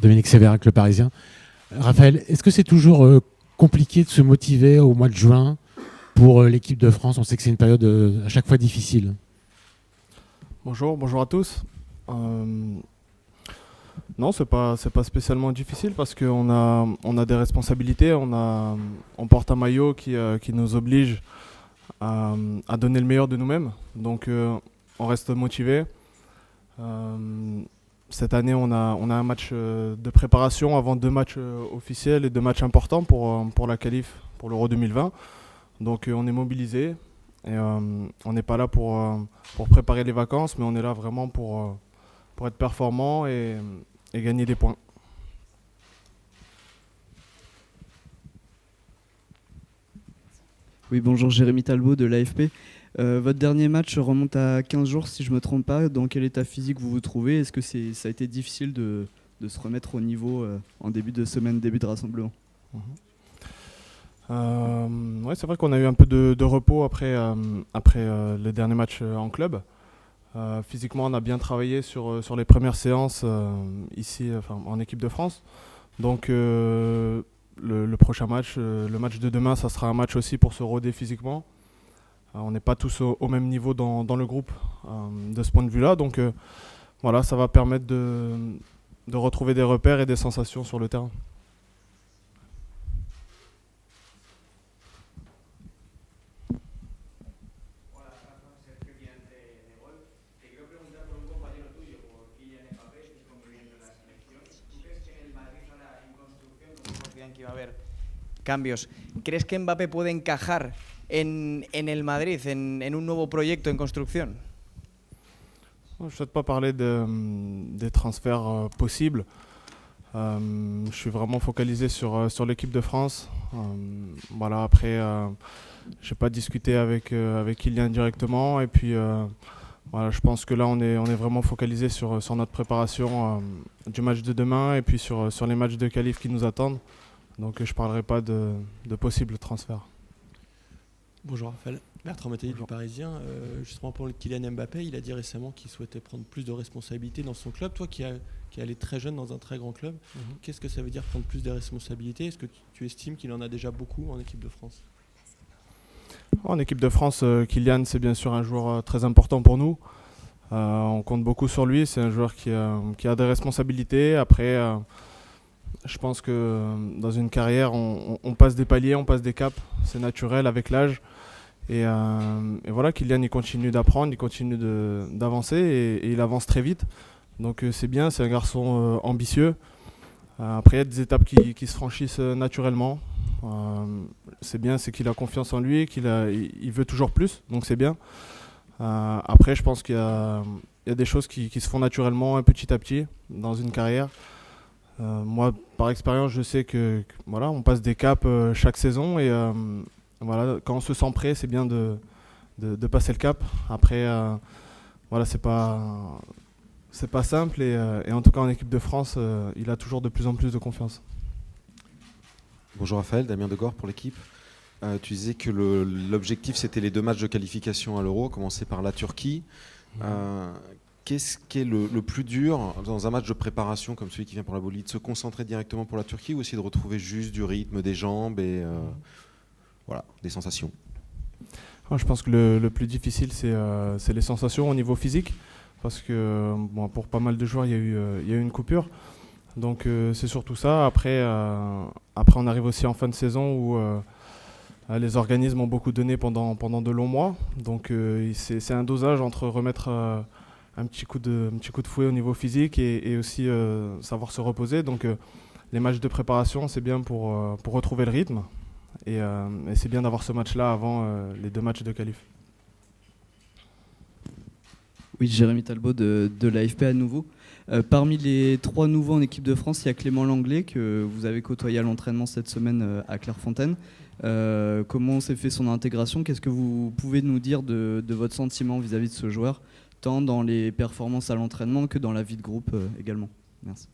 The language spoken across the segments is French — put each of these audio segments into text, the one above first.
Dominique Sévérac, Le Parisien. Raphaël, est-ce que c'est toujours compliqué de se motiver au mois de juin pour l'équipe de France? On sait que c'est une période à chaque fois difficile. Bonjour à tous. Non, c'est pas spécialement difficile parce qu'on a des responsabilités, on porte un maillot qui nous oblige à donner le meilleur de nous-mêmes. Donc on reste motivé. Cette année, on a un match de préparation avant 2 matchs officiels et 2 matchs importants pour la qualif pour l'Euro 2020. Donc on est mobilisé et on n'est pas là pour préparer les vacances, mais on est là vraiment pour être performant et gagner des points. Oui, bonjour, Jérémy Talbot de l'AFP. Votre dernier match remonte à 15 jours, si je ne me trompe pas. Dans quel état physique vous vous trouvez? Est-ce que ça a été difficile de se remettre au niveau en début de semaine, début de rassemblement? Ouais, c'est vrai qu'on a eu un peu de repos après le dernier match en club. Physiquement, on a bien travaillé sur les premières séances ici, en équipe de France. Donc le prochain match, le match de demain, ça sera un match aussi pour se roder physiquement. On n'est pas tous au même niveau dans le groupe de ce point de vue-là. Donc voilà, ça va permettre de retrouver des repères et des sensations sur le terrain. Que va a haber cambios. ¿Crees que Mbappé puede encajar en el Madrid, en un nuevo proyecto en construcción? Je ne souhaite pas parler des transferts possibles. Je suis vraiment focalisé sur l'équipe de France. Voilà, après, je n'ai pas discuté avec Kylian directement. Et puis, voilà, je pense que là, on est vraiment focalisé sur notre préparation du match de demain et puis sur les matchs de qualif qui nous attendent. Donc je ne parlerai pas de possibles transferts. Bonjour Raphaël, Bertrand Mattei du Parisien. Justement pour Kylian Mbappé, il a dit récemment qu'il souhaitait prendre plus de responsabilités dans son club. Toi qui est allé très jeune dans un très grand club, qu'est-ce que ça veut dire prendre plus de responsabilités? Est-ce que tu estimes qu'il en a déjà beaucoup en équipe de France? En équipe de France, Kylian, c'est bien sûr un joueur très important pour nous. On compte beaucoup sur lui. C'est un joueur qui a des responsabilités. Après, je pense que dans une carrière, on passe des paliers, on passe des caps. C'est naturel avec l'âge. Et voilà, Kylian, il continue d'apprendre, il continue d'avancer et il avance très vite. Donc c'est bien, c'est un garçon ambitieux. Après, il y a des étapes qui se franchissent naturellement. C'est bien, c'est qu'il a confiance en lui, il veut toujours plus, donc c'est bien. Après, je pense qu'il y a des choses qui se font naturellement, petit à petit, dans une carrière. Moi, par expérience, je sais que voilà, on passe des caps chaque saison et voilà, quand on se sent prêt, c'est bien de passer le cap. Après, voilà, c'est pas simple et en tout cas en équipe de France, il a toujours de plus en plus de confiance. Bonjour Raphaël, Damien Degore pour l'équipe. Tu disais que l'objectif c'était les 2 matchs de qualification à l'Euro, commencer par la Turquie. Qu'est-ce qui est le plus dur dans un match de préparation comme celui qui vient pour la Bolivie, de se concentrer directement pour la Turquie ou essayer de retrouver juste du rythme, des jambes et voilà, des sensations? Je pense que le plus difficile c'est les sensations au niveau physique parce que bon, pour pas mal de joueurs il y a eu une coupure. Donc c'est surtout ça. Après on arrive aussi en fin de saison où les organismes ont beaucoup donné pendant de longs mois. Donc c'est un dosage entre remettre un petit coup de fouet au niveau physique et aussi savoir se reposer. Donc les matchs de préparation, c'est bien pour retrouver le rythme. Et c'est bien d'avoir ce match-là avant les 2 matchs de qualif. Oui, Jérémy Talbot de l'AFP à nouveau. Parmi les 3 nouveaux en équipe de France, il y a Clément Langlais que vous avez côtoyé à l'entraînement cette semaine à Clairefontaine. Comment s'est fait son intégration? Qu'est-ce que vous pouvez nous dire de votre sentiment vis-à-vis de ce joueur, tant dans les performances à l'entraînement que dans la vie de groupe également? Merci.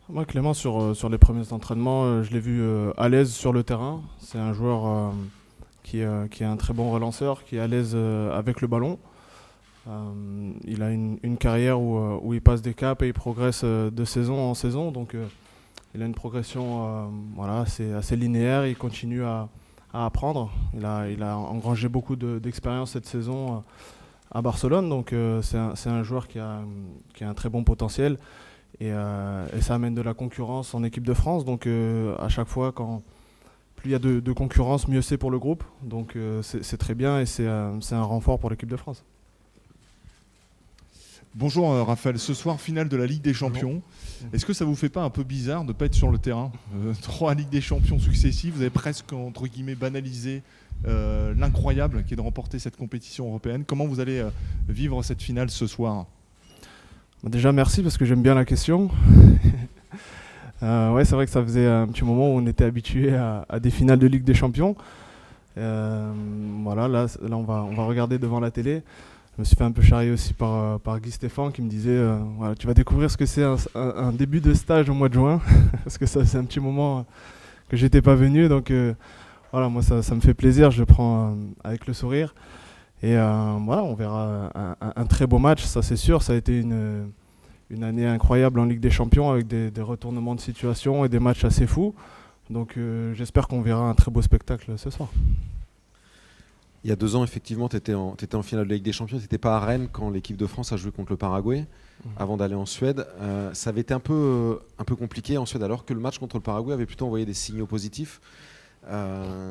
Moi, Clément, sur les premiers entraînements, je l'ai vu à l'aise sur le terrain. C'est un joueur qui est un très bon relanceur, qui est à l'aise avec le ballon. Il a une carrière où il passe des caps et il progresse de saison en saison. Donc il a une progression assez linéaire. Il continue à apprendre. Il a engrangé beaucoup d'expérience cette saison à Barcelone. Donc c'est un joueur qui a un très bon potentiel. Et ça amène de la concurrence en équipe de France. Donc à chaque fois, plus il y a de concurrence, mieux c'est pour le groupe. Donc c'est très bien et c'est un renfort pour l'équipe de France. Bonjour Raphaël, ce soir finale de la Ligue des Champions. Est-ce que ça vous fait pas un peu bizarre de ne pas être sur le terrain 3 Ligues des Champions successives, vous avez presque entre guillemets banalisé l'incroyable qui est de remporter cette compétition européenne. Comment vous allez vivre cette finale ce soir? Déjà merci parce que j'aime bien la question. Ouais, c'est vrai que ça faisait un petit moment où on était habitué à des finales de Ligue des Champions. Voilà, là on va regarder devant la télé. Je me suis fait un peu charrier aussi par Guy Stéphane qui me disait voilà, tu vas découvrir ce que c'est un début de stage au mois de juin parce que ça c'est un petit moment que j'étais pas venu, donc voilà, moi ça me fait plaisir, je le prends avec le sourire et voilà, on verra un très beau match, ça c'est sûr. Ça a été une année incroyable en Ligue des Champions avec des retournements de situation et des matchs assez fous, donc j'espère qu'on verra un très beau spectacle ce soir. Il y a 2 ans, effectivement, tu étais en finale de la Ligue des Champions. Tu n'étais pas à Rennes quand l'équipe de France a joué contre le Paraguay, avant d'aller en Suède. Ça avait été un peu compliqué en Suède, alors que le match contre le Paraguay avait plutôt envoyé des signaux positifs.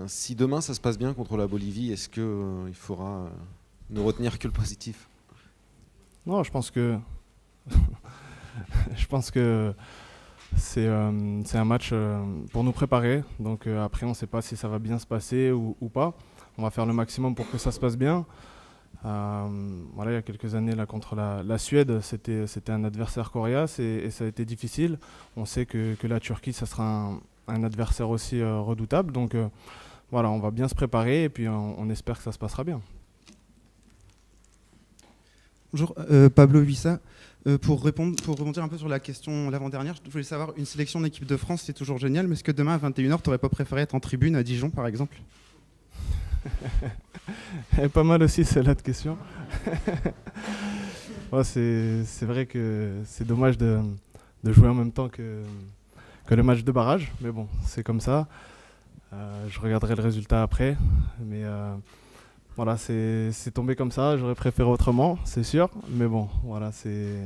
Si demain, ça se passe bien contre la Bolivie, est-ce qu'il faudra ne retenir que le positif? Non, je pense que c'est un match pour nous préparer. Donc après, on ne sait pas si ça va bien se passer ou pas. On va faire le maximum pour que ça se passe bien. Voilà, il y a quelques années là, contre la Suède, c'était un adversaire coriace et ça a été difficile. On sait que la Turquie, ça sera un adversaire aussi redoutable. Donc voilà, on va bien se préparer et puis on espère que ça se passera bien. Bonjour, Pablo Huissa. Pour rebondir un peu sur la question l'avant-dernière, je voulais savoir, une sélection d'équipe de France, c'est toujours génial, mais est-ce que demain à 21h, tu n'aurais pas préféré être en tribune à Dijon, par exemple? Pas mal aussi celle-là de question. Ouais, c'est vrai que c'est dommage de jouer en même temps que le match de barrage, mais bon, c'est comme ça. Je regarderai le résultat après, mais voilà, c'est tombé comme ça. J'aurais préféré autrement, c'est sûr, mais bon, voilà, c'est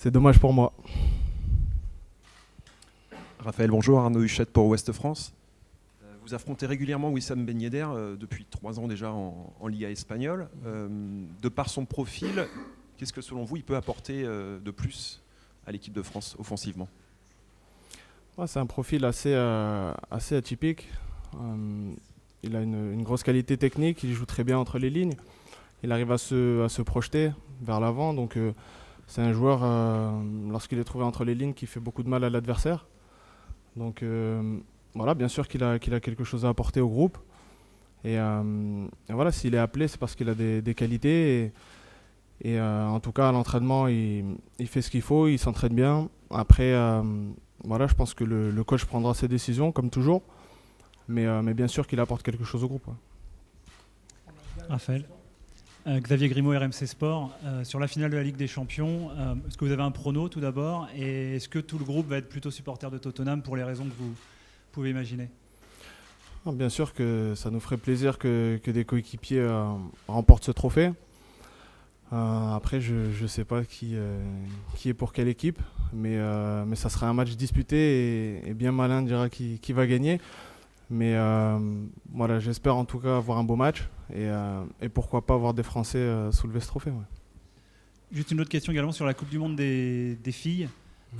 dommage pour moi. Raphaël, bonjour, Arnaud Huchette pour Ouest France. Vous affrontez régulièrement Wissam Ben Yedder depuis 3 ans déjà en Liga espagnole. De par son profil, qu'est-ce que selon vous il peut apporter de plus à l'équipe de France offensivement? Ouais, c'est un profil assez atypique. Il a une grosse qualité technique, il joue très bien entre les lignes. Il arrive à se projeter vers l'avant. Donc c'est un joueur, lorsqu'il est trouvé entre les lignes, qui fait beaucoup de mal à l'adversaire. Donc voilà, bien sûr qu'il a quelque chose à apporter au groupe. Et voilà, s'il est appelé, c'est parce qu'il a des qualités. Et en tout cas, à l'entraînement, il fait ce qu'il faut, il s'entraîne bien. Après, voilà, je pense que le coach prendra ses décisions, comme toujours. Mais bien sûr qu'il apporte quelque chose au groupe. Ouais. Raphaël. Xavier Grimaud, RMC Sport. Sur la finale de la Ligue des Champions, est-ce que vous avez un prono tout d'abord? Et est-ce que tout le groupe va être plutôt supporter de Tottenham pour les raisons que vous pouvez imaginer? Bien sûr que ça nous ferait plaisir que des coéquipiers remportent ce trophée. Après, je ne sais pas qui est pour quelle équipe, mais ça sera un match disputé et bien malin dira qui va gagner. Mais voilà, j'espère en tout cas avoir un beau match et pourquoi pas avoir des Français soulever ce trophée. Ouais. Juste une autre question également sur la Coupe du Monde des filles.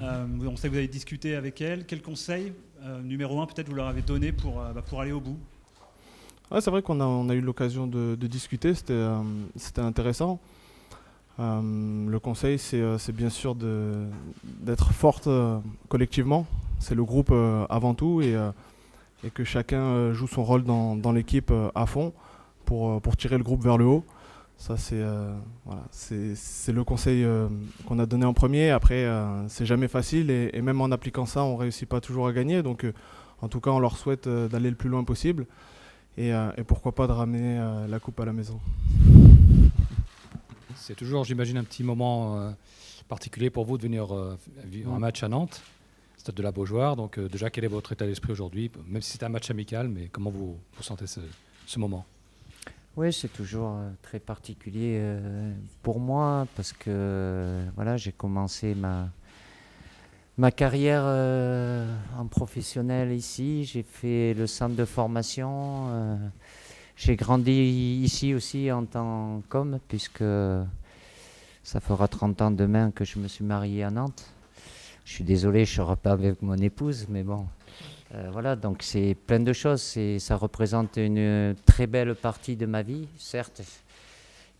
On sait que vous avez discuté avec elles. Quel conseil, numéro 1, peut-être vous leur avez donné pour aller au bout? Ouais, c'est vrai qu'on a eu l'occasion de discuter, c'était intéressant. Le conseil, c'est bien sûr d'être forte collectivement. C'est le groupe avant tout et que chacun joue son rôle dans l'équipe à fond pour tirer le groupe vers le haut. Ça, voilà, c'est le conseil qu'on a donné en premier. Après, c'est jamais facile et même en appliquant ça, on ne réussit pas toujours à gagner. Donc, en tout cas, on leur souhaite d'aller le plus loin possible et pourquoi pas de ramener la coupe à la maison. C'est toujours, j'imagine, un petit moment particulier pour vous de venir vivre un match à Nantes, stade de la Beaujoire. Donc déjà, quel est votre état d'esprit aujourd'hui? Même si c'est un match amical, mais comment vous sentez ce moment? Oui, c'est toujours très particulier pour moi parce que voilà, j'ai commencé ma carrière en professionnel ici. J'ai fait le centre de formation. J'ai grandi ici aussi en tant qu'homme puisque ça fera 30 ans demain que je me suis marié à Nantes. Je suis désolé, je ne serai pas avec mon épouse, mais bon. Voilà, donc c'est plein de choses. Ça représente une très belle partie de ma vie. Certes,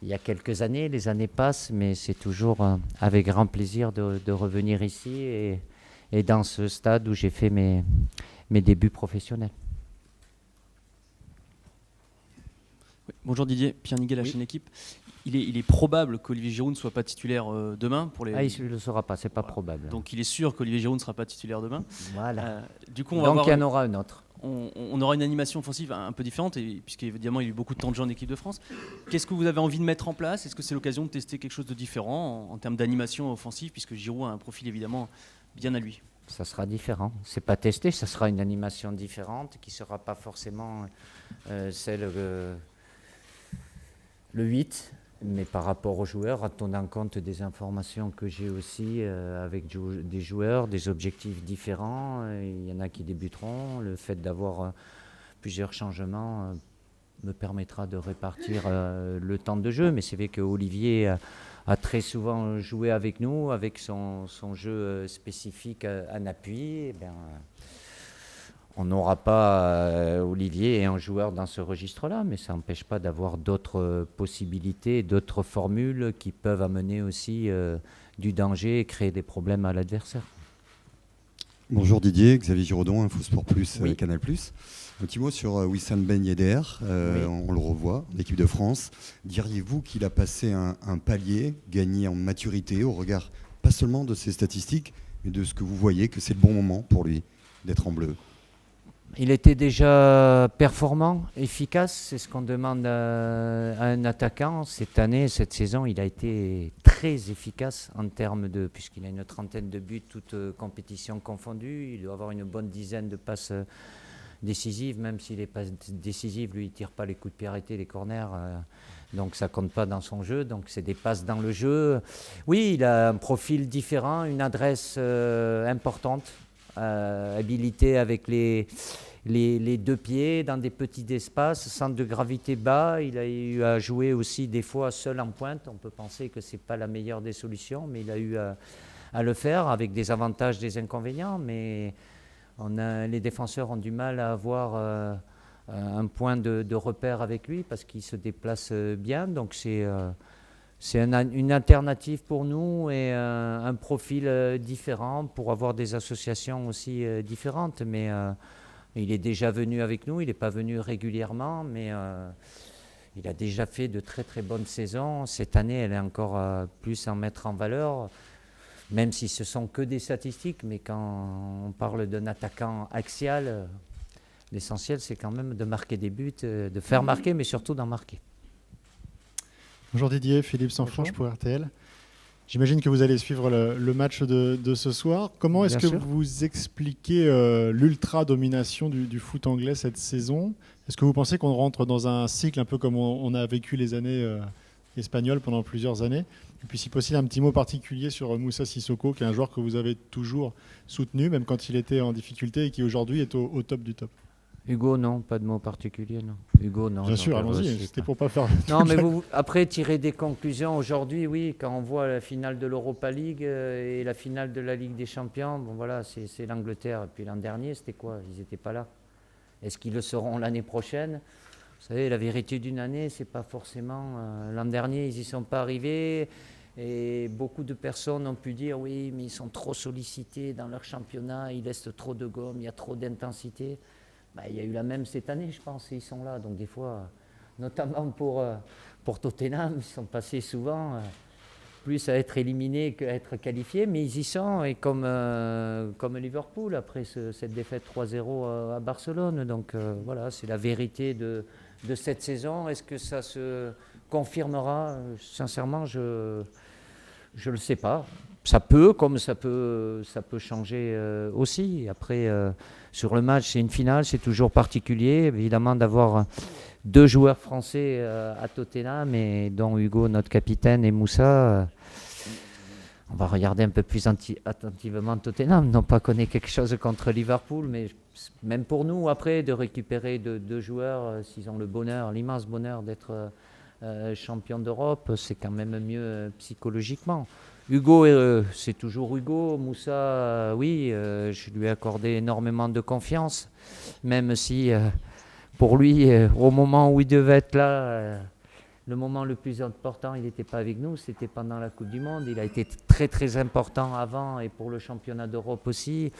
il y a quelques années, les années passent, mais c'est toujours avec grand plaisir de revenir ici et dans ce stade où j'ai fait mes débuts professionnels. Oui, bonjour Didier, Pierre Niguet, la chaîne Équipe. Il est probable qu'Olivier Giroud ne soit pas titulaire demain pour les. Ah, il ne le sera pas, c'est pas probable. Donc il est sûr qu'Olivier Giroud ne sera pas titulaire demain. Voilà. Du coup, donc il y en aura un autre. On aura une animation offensive un peu différente, puisqu'évidemment il y a eu beaucoup de temps de jeu en équipe de France. Qu'est-ce que vous avez envie de mettre en place? Est-ce que c'est l'occasion de tester quelque chose de différent en termes d'animation offensive, puisque Giroud a un profil évidemment bien à lui? Ça sera différent. C'est pas testé, ça sera une animation différente qui ne sera pas forcément celle le 8. Mais par rapport aux joueurs, en tenant compte des informations que j'ai aussi avec des joueurs, des objectifs différents, il y en a qui débuteront. Le fait d'avoir plusieurs changements me permettra de répartir le temps de jeu. Mais c'est vrai que Olivier a très souvent joué avec nous, avec son jeu spécifique en appui. Et bien, on n'aura pas Olivier et un joueur dans ce registre-là, mais ça n'empêche pas d'avoir d'autres possibilités, d'autres formules qui peuvent amener aussi du danger et créer des problèmes à l'adversaire. Bonjour Didier, Xavier Giraudon, InfoSport Plus, Oui. Canal+. Un petit mot sur Wissam Ben Yedder, on le revoit, l'équipe de France. Diriez-vous qu'il a passé un palier, gagné en maturité au regard pas seulement de ses statistiques, mais de ce que vous voyez, que c'est le bon moment pour lui d'être en bleu? Il était déjà performant, efficace, c'est ce qu'on demande à un attaquant. Cette année, cette saison, il a été très efficace en termes de, puisqu'il a une trentaine de buts, toutes compétitions confondues. Il doit avoir une bonne dizaine de passes décisives, même s'il n'est pas décisif, lui, il ne tire pas les coups de pied arrêtés, les corners. Donc ça ne compte pas dans son jeu, donc c'est des passes dans le jeu. Oui, il a un profil différent, une adresse importante. Habilité avec les deux pieds dans des petits espaces, centre de gravité bas. Il a eu à jouer aussi des fois seul en pointe. On peut penser que ce n'est pas la meilleure des solutions, mais il a eu à le faire avec des avantages, des inconvénients. Mais les défenseurs ont du mal à avoir un point de repère avec lui parce qu'il se déplace bien. Donc c'est une alternative pour nous et un profil différent pour avoir des associations aussi différentes. Mais il est déjà venu avec nous, il n'est pas venu régulièrement, mais il a déjà fait de très très bonnes saisons. Cette année, elle est encore plus à mettre en valeur, même si ce sont que des statistiques. Mais quand on parle d'un attaquant axial, l'essentiel c'est quand même de marquer des buts, de faire marquer, mais surtout d'en marquer. Bonjour Didier, Philippe Sanfranche pour RTL. J'imagine que vous allez suivre le match de ce soir. Comment est-ce que vous expliquez l'ultra-domination du foot anglais cette saison? Est-ce que vous pensez qu'on rentre dans un cycle un peu comme on a vécu les années espagnoles pendant plusieurs années? Et puis si possible, un petit mot particulier sur Moussa Sissoko, qui est un joueur que vous avez toujours soutenu, même quand il était en difficulté et qui aujourd'hui est au top du top. Hugo, non, pas de mot particulier, non. Hugo, non. Bien sûr, allons-y, c'était pour pas faire... Non, mais après, tirer des conclusions aujourd'hui, oui, quand on voit la finale de l'Europa League et la finale de la Ligue des Champions, bon voilà, c'est l'Angleterre. Et puis l'an dernier, c'était quoi? Ils n'étaient pas là. Est-ce qu'ils le seront l'année prochaine? Vous savez, la vérité d'une année, c'est pas forcément... l'an dernier, ils n'y sont pas arrivés. Et beaucoup de personnes ont pu dire, oui, mais ils sont trop sollicités dans leur championnat, ils laissent trop de gomme, il y a trop d'intensité. Il y a eu la même cette année, je pense, et ils sont là. Donc des fois, notamment pour Tottenham, ils sont passés souvent plus à être éliminés qu'à être qualifiés, mais ils y sont, et comme Liverpool, après cette défaite 3-0 à Barcelone. Donc voilà, c'est la vérité de cette saison. Est-ce que ça se confirmera, sincèrement, je ne le sais pas. Ça peut, comme ça peut changer aussi. Après, sur le match, c'est une finale, c'est toujours particulier, évidemment, d'avoir 2 joueurs français à Tottenham, et dont Hugo, notre capitaine, et Moussa. On va regarder un peu plus attentivement Tottenham, non pas qu'on ait quelque chose contre Liverpool, mais même pour nous, après, de récupérer 2 joueurs, s'ils ont le bonheur, l'immense bonheur d'être champion d'Europe, c'est quand même mieux psychologiquement. Hugo, c'est toujours Hugo. Moussa, oui, je lui ai accordé énormément de confiance, même si pour lui, au moment où il devait être là, le moment le plus important, il n'était pas avec nous, c'était pendant la Coupe du Monde. Il a été très très important avant et pour le championnat d'Europe aussi.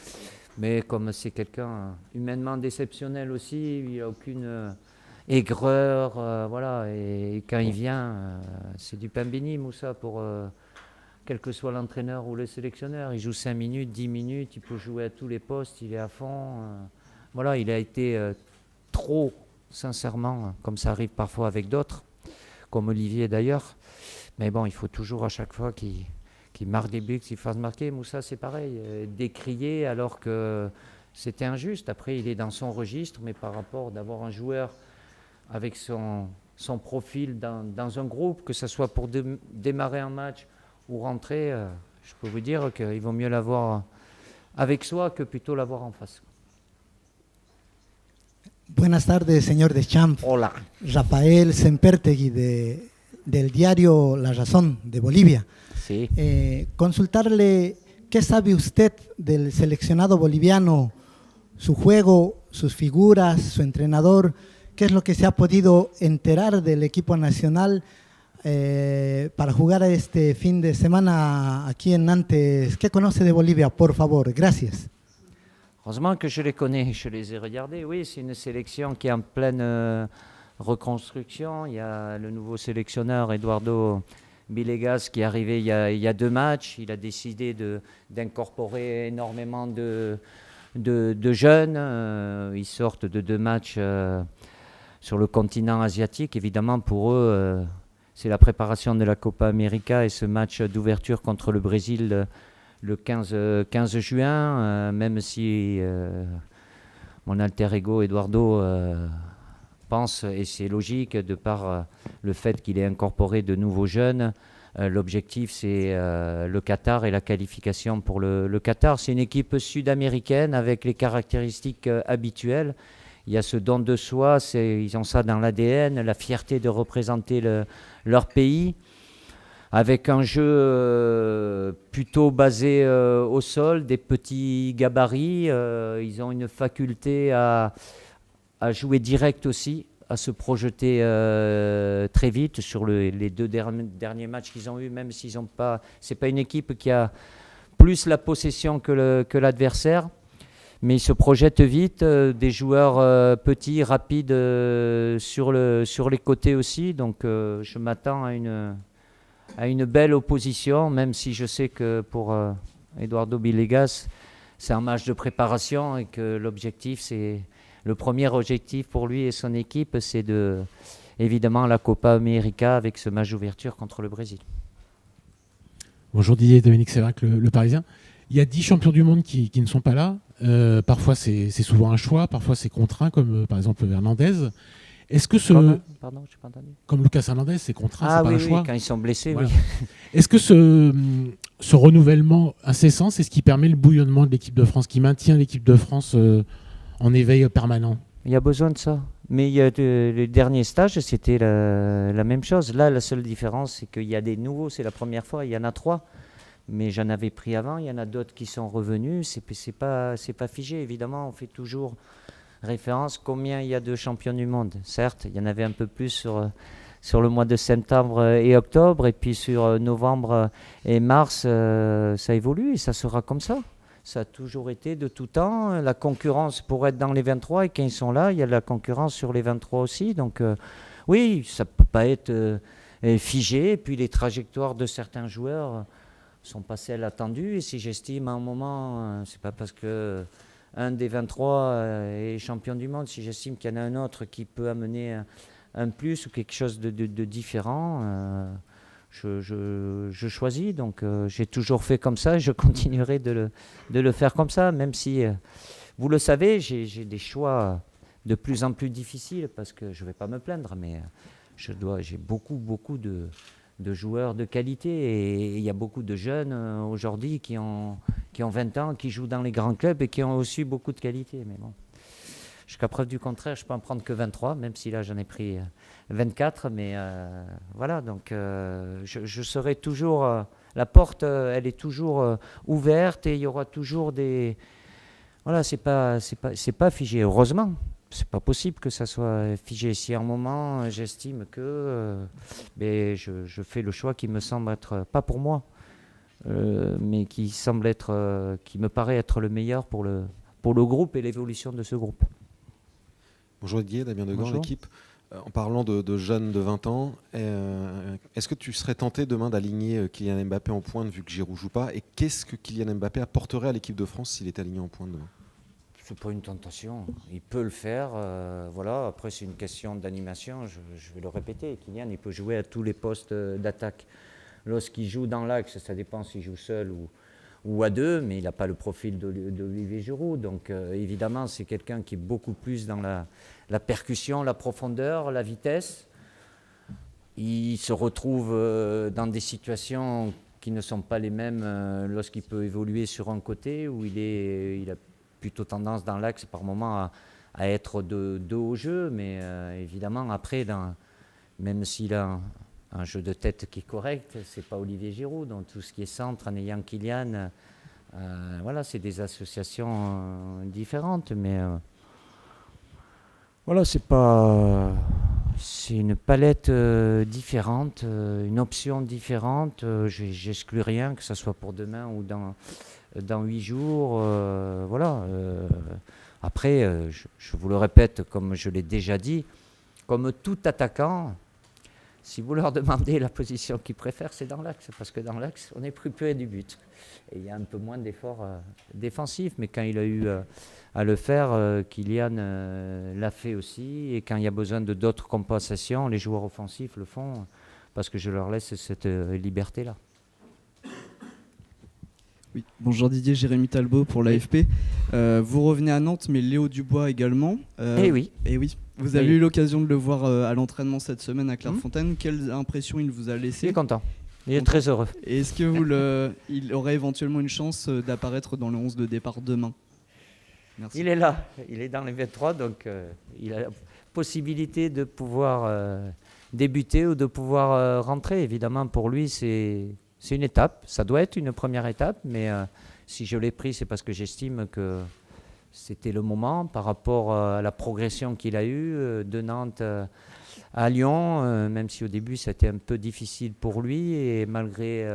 Mais comme c'est quelqu'un humainement déceptionnel aussi, il n'a aucune aigreur, voilà. Et quand il vient, c'est du pain béni, Moussa, pour quel que soit l'entraîneur ou le sélectionneur. Il joue 5 minutes, 10 minutes, il peut jouer à tous les postes, il est à fond. Voilà, il a été trop, sincèrement, comme ça arrive parfois avec d'autres, comme Olivier d'ailleurs. Mais bon, il faut toujours à chaque fois qu'il marque des buts, qu'il fasse marquer. Moussa, c'est pareil, décrié alors que c'était injuste. Après, il est dans son registre, mais par rapport d'avoir un joueur avec son profil dans un groupe, que ce soit pour démarrer un match ou rentrer, je peux vous dire qu'il vaut mieux l'avoir avec soi que plutôt l'avoir en face. Buenas tardes, señor Deschamps. Hola. Rafael Sempertegui del diario La Razón de Bolivia. Sí. Consultarle qué sabe usted del seleccionado boliviano, su juego, sus figuras, su entrenador, qué es lo que se ha podido enterar del equipo nacional para jugar este fin de semana aquí en Nantes. ¿Qué conoce de Bolivia, por favor? Gracias. Heureusement que je les connais, je les ai regardés. Oui, c'est une sélection qui est en pleine reconstruction. Il y a le nouveau sélectionneur Eduardo Villegas qui est arrivé il y a 2 matchs. Il a décidé d'incorporer énormément de jeunes. Ils sortent de 2 matchs sur le continent asiatique. Évidemment, pour eux, c'est la préparation de la Copa América et ce match d'ouverture contre le Brésil le 15 juin, même si mon alter ego Eduardo pense, et c'est logique de par le fait qu'il ait incorporé de nouveaux jeunes, l'objectif c'est le Qatar et la qualification pour le Qatar. C'est une équipe sud-américaine avec les caractéristiques habituelles. Il y a ce don de soi, ils ont ça dans l'ADN, la fierté de représenter leur pays, avec un jeu plutôt basé au sol, des petits gabarits. Ils ont une faculté à jouer direct aussi, à se projeter très vite sur les 2 derniers matchs qu'ils ont eus, même s'ils n'ont pas... C'est pas une équipe qui a plus la possession que l'adversaire, mais ils se projettent vite, des joueurs petits, rapides sur les côtés aussi, donc je m'attends à une belle opposition, même si je sais que pour Eduardo Villegas, c'est un match de préparation et que le premier objectif pour lui et son équipe, c'est évidemment la Copa América avec ce match d'ouverture contre le Brésil. Bonjour Didier, Dominique Sévrac, le Parisien. Il y a 10 champions du monde qui ne sont pas là. Parfois, c'est souvent un choix, parfois c'est contraint, comme par exemple Hernandez. Est-ce que Pardon, je n'ai pas entendu. Comme Lucas Hernandez, c'est contraint, c'est pas un choix. Oui, quand ils sont blessés, voilà. oui. Est-ce que ce renouvellement incessant, c'est ce qui permet le bouillonnement de l'équipe de France, qui maintient l'équipe de France en éveil permanent? Il y a besoin de ça. Mais il y a le dernier stage, c'était la même chose. Là, la seule différence, c'est qu'il y a des nouveaux, c'est la première fois, il y en a 3. Mais j'en avais pris avant, il y en a d'autres qui sont revenus. C'est pas figé, évidemment, on fait toujours référence combien il y a de champions du monde. Certes, il y en avait un peu plus sur le mois de septembre et octobre, et puis sur novembre et mars, ça évolue et ça sera comme ça. Ça a toujours été de tout temps. La concurrence pour être dans les 23, et quand ils sont là, il y a de la concurrence sur les 23 aussi. Donc oui, ça ne peut pas être figé. Et puis les trajectoires de certains joueurs sont pas celles attendues. Et si j'estime à un moment, c'est pas parce que un des 23 est champion du monde, si j'estime qu'il y en a un autre qui peut amener un plus ou quelque chose de différent, je choisis. Donc j'ai toujours fait comme ça et je continuerai de le faire comme ça, même si, vous le savez, j'ai des choix de plus en plus difficiles parce que je ne vais pas me plaindre, mais j'ai beaucoup de joueurs de qualité et il y a beaucoup de jeunes aujourd'hui qui ont 20 ans, qui jouent dans les grands clubs et qui ont aussi beaucoup de qualité. Mais bon, jusqu'à preuve du contraire, je peux en prendre que 23, même si là j'en ai pris 24. Mais voilà, donc je serai toujours... la porte, elle est toujours ouverte et il y aura toujours des... Voilà, c'est pas figé, heureusement. C'est pas possible que ça soit figé. Si à un moment j'estime que je fais le choix qui me semble être, pas pour moi, mais qui me paraît être le meilleur pour le groupe et l'évolution de ce groupe. Bonjour Didier, Damien Degand, l'équipe. En parlant de jeunes de 20 ans, est-ce que tu serais tenté demain d'aligner Kylian Mbappé en pointe vu que Giroud joue pas? Et qu'est-ce que Kylian Mbappé apporterait à l'équipe de France s'il est aligné en pointe demain? C'est pas une tentation, il peut le faire, voilà. Après c'est une question d'animation, je vais le répéter, Kylian il peut jouer à tous les postes d'attaque. Lorsqu'il joue dans l'axe, ça dépend s'il joue seul ou à deux, mais il n'a pas le profil d'Olivier Giroud, donc évidemment c'est quelqu'un qui est beaucoup plus dans la percussion, la profondeur, la vitesse. Il se retrouve dans des situations qui ne sont pas les mêmes lorsqu'il peut évoluer sur un côté, où il a plutôt tendance dans l'axe par moment à être de haut jeu, mais évidemment après, même s'il a un jeu de tête qui est correct, c'est pas Olivier Giroud, donc tout ce qui est centre en ayant Kylian, voilà, c'est des associations différentes, mais voilà, c'est une palette différente, une option différente. J'exclus rien, que ce soit pour demain ou dans 8 jours, voilà. Après, je vous le répète, comme je l'ai déjà dit, comme tout attaquant, si vous leur demandez la position qu'ils préfèrent, c'est dans l'axe, parce que dans l'axe, on est plus près du but. Et il y a un peu moins d'efforts défensifs, mais quand il a eu à le faire, Kylian l'a fait aussi, et quand il y a besoin de d'autres compensations, les joueurs offensifs le font, parce que je leur laisse cette liberté-là. Oui. Bonjour Didier, Jérémy Talbot pour l'AFP. Vous revenez à Nantes, mais Léo Dubois également. Eh oui. Et oui. Vous avez eu l'occasion de le voir à l'entraînement cette semaine à Clairefontaine. Quelle impression il vous a laissé? Il est content. Il est très heureux. Et est-ce que il aurait éventuellement une chance d'apparaître dans le 11 de départ demain? Merci. Il est là. Il est dans les 23, donc il a la possibilité de pouvoir débuter ou de pouvoir rentrer. Évidemment, pour lui, c'est une étape. Ça doit être une première étape, mais si je l'ai pris, c'est parce que j'estime que c'était le moment par rapport à la progression qu'il a eue de Nantes à Lyon, même si au début, c'était un peu difficile pour lui. Et malgré...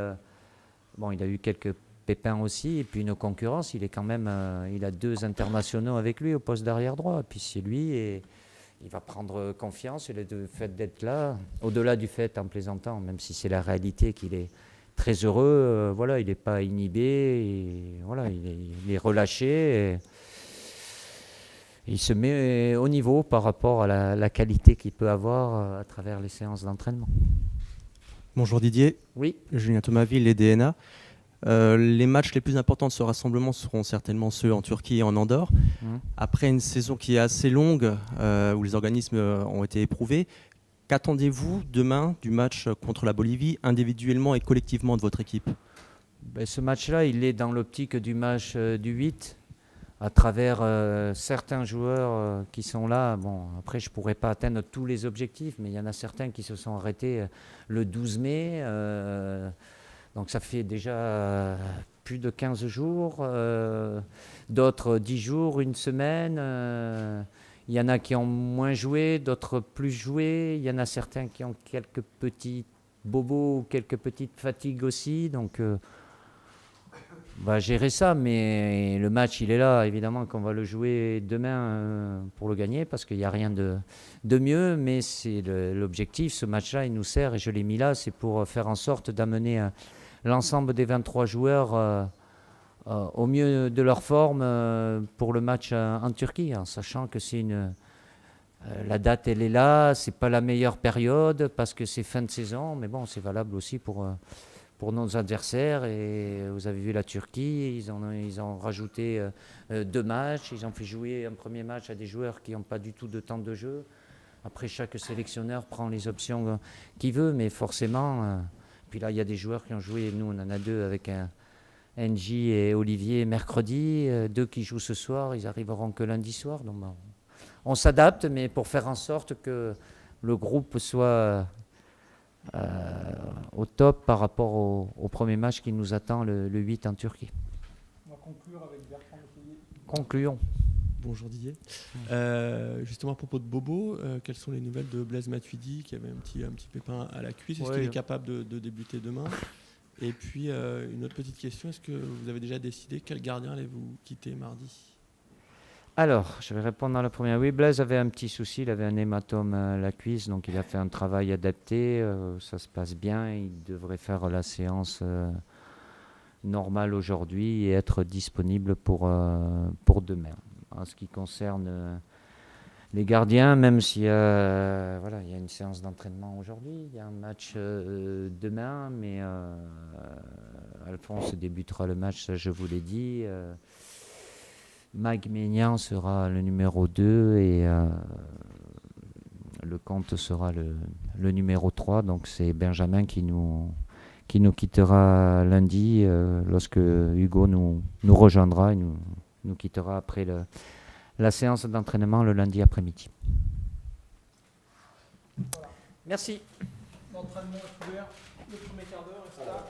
bon, il a eu quelques pépins aussi, et puis une concurrence. Il est quand même... il a 2 internationaux avec lui au poste d'arrière droit. Et puis c'est lui, et il va prendre confiance. Et le fait d'être là, au-delà du fait, en plaisantant, même si c'est la réalité qu'il est très heureux, voilà, il n'est pas inhibé, et voilà, il est relâché, et il se met au niveau par rapport à la qualité qu'il peut avoir à travers les séances d'entraînement. Bonjour Didier. Oui. Julien Thomasville, les DNA. Les matchs les plus importants de ce rassemblement seront certainement ceux en Turquie et en Andorre. Après une saison qui est assez longue, où les organismes ont été éprouvés, qu'attendez-vous demain du match contre la Bolivie, individuellement et collectivement de votre équipe? Ce match-là, il est dans l'optique du match du 8, à travers certains joueurs qui sont là. Bon, après, je ne pourrais pas atteindre tous les objectifs, mais il y en a certains qui se sont arrêtés le 12 mai. Donc ça fait déjà plus de 15 jours, d'autres 10 jours, une semaine. Il y en a qui ont moins joué, d'autres plus joué. Il y en a certains qui ont quelques petits bobos, quelques petites fatigues aussi. Donc on va gérer ça, mais le match, il est là. Évidemment qu'on va le jouer demain pour le gagner, parce qu'il n'y a rien de mieux. Mais c'est l'objectif, ce match-là, il nous sert, et je l'ai mis là, c'est pour faire en sorte d'amener l'ensemble des 23 joueurs au mieux de leur forme pour le match en Turquie, en sachant que c'est La date, elle est là. C'est pas la meilleure période parce que c'est fin de saison, mais bon, c'est valable aussi pour nos adversaires. Et vous avez vu la Turquie, ils ont rajouté 2 matchs. Ils ont fait jouer un premier match à des joueurs qui n'ont pas du tout de temps de jeu. Après, chaque sélectionneur prend les options qu'il veut, mais forcément. Puis là, il y a des joueurs qui ont joué. Nous, on en a 2 avec NJ et Olivier mercredi. 2 qui jouent ce soir. Ils arriveront que lundi soir. Donc, on s'adapte, mais pour faire en sorte que le groupe soit au top par rapport au premier match qui nous attend le 8 en Turquie. On va conclure avec Bertrand Metellier. Concluons. Bonjour Didier. Justement à propos de Bobo, quelles sont les nouvelles de Blaise Matuidi qui avait un petit pépin à la cuisse? Est-ce qu'il est capable de débuter demain? Et puis une autre petite question, est-ce que vous avez déjà décidé quel gardien allez-vous quitter mardi? Alors, je vais répondre dans la première. Oui, Blaise avait un petit souci, il avait un hématome à la cuisse, donc il a fait un travail adapté, ça se passe bien, il devrait faire la séance normale aujourd'hui et être disponible pour demain. En ce qui concerne les gardiens, même s'il y a, il y a une séance d'entraînement aujourd'hui, il y a un match demain, mais Alphonse débutera le match, ça je vous l'ai dit. Mike Maignan sera le numéro 2 et Lecomte sera le numéro 3. Donc c'est Benjamin qui nous quittera lundi lorsque Hugo nous rejoindra et nous quittera après la séance d'entraînement le lundi après-midi. Merci. L'entraînement est ouvert, le premier quart d'heure est là.